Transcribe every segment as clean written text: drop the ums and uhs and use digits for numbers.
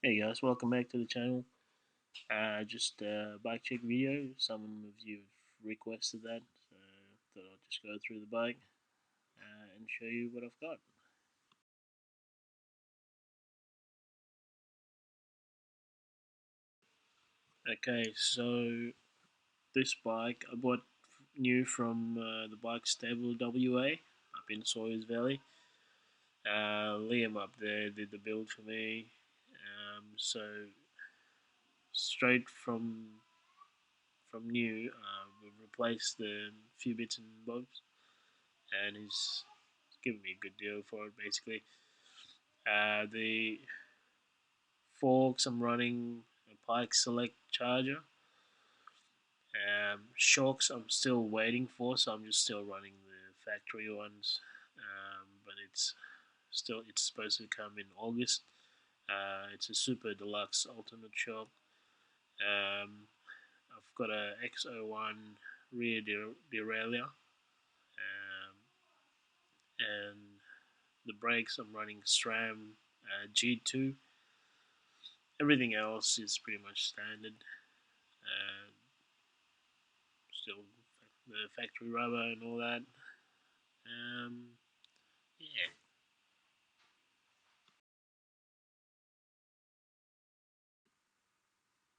Hey guys, welcome back to the channel. Just a bike check video. Some of you have requested that, so thought I'll just go through the bike and show you what I've got. Okay, so this bike I bought new from the bike stable WA up in Sawyers Valley. Liam up there did the build for me. So straight from new, we've replaced the few bits and bobs, and he's given me a good deal for it basically. The forks I'm running a Pike Select charger. Shocks I'm still waiting for, so I'm just still running the factory ones. But it's supposed to come in August. It's a super deluxe ultimate shock. Um, I've got a X01 rear derailleur, and the brakes I'm running SRAM G2. Everything else is pretty much standard. Uh, Still the factory rubber and all that. Yeah.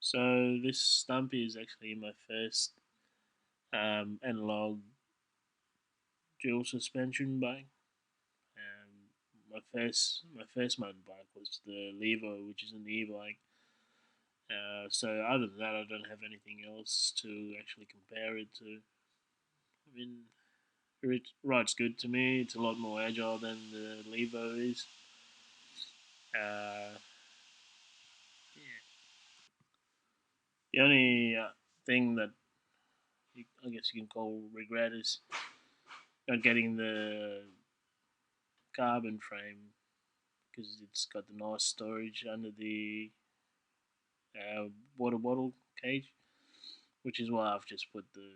So this Stumpy is actually my first analog dual suspension bike. My first mountain bike was the Levo, which is an e-bike. So other than that, I don't have anything else to actually compare it to. I mean, it rides good to me. It's a lot more agile than the Levo is. Uh, yeah. The only thing that I guess you can call regret is not getting the carbon frame because it's got the nice storage under the water bottle cage, which is why I've just put the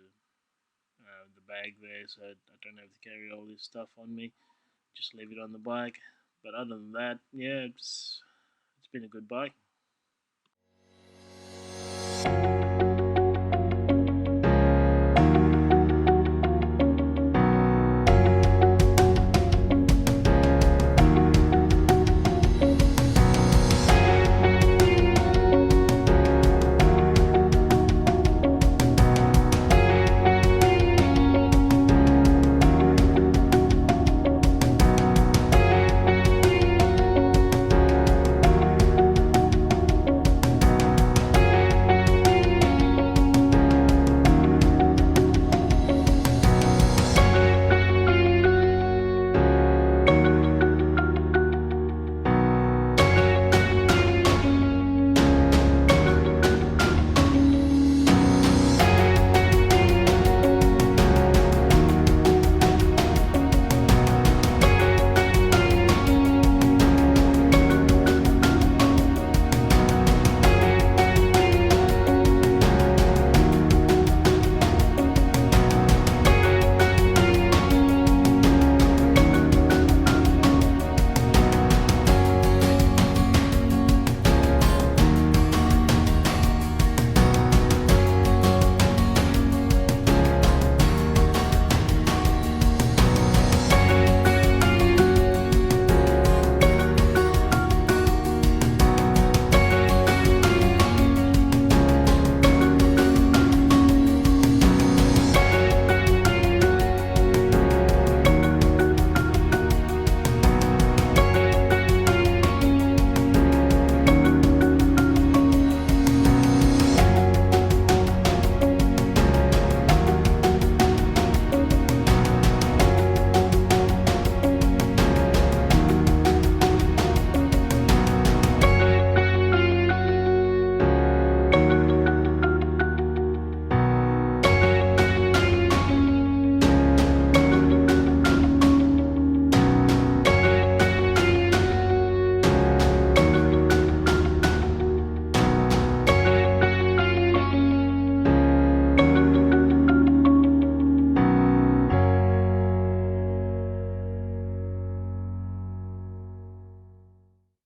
bag there, so I don't have to carry all this stuff on me. Just leave it on the bike. But other than that, yeah, it's been a good bike.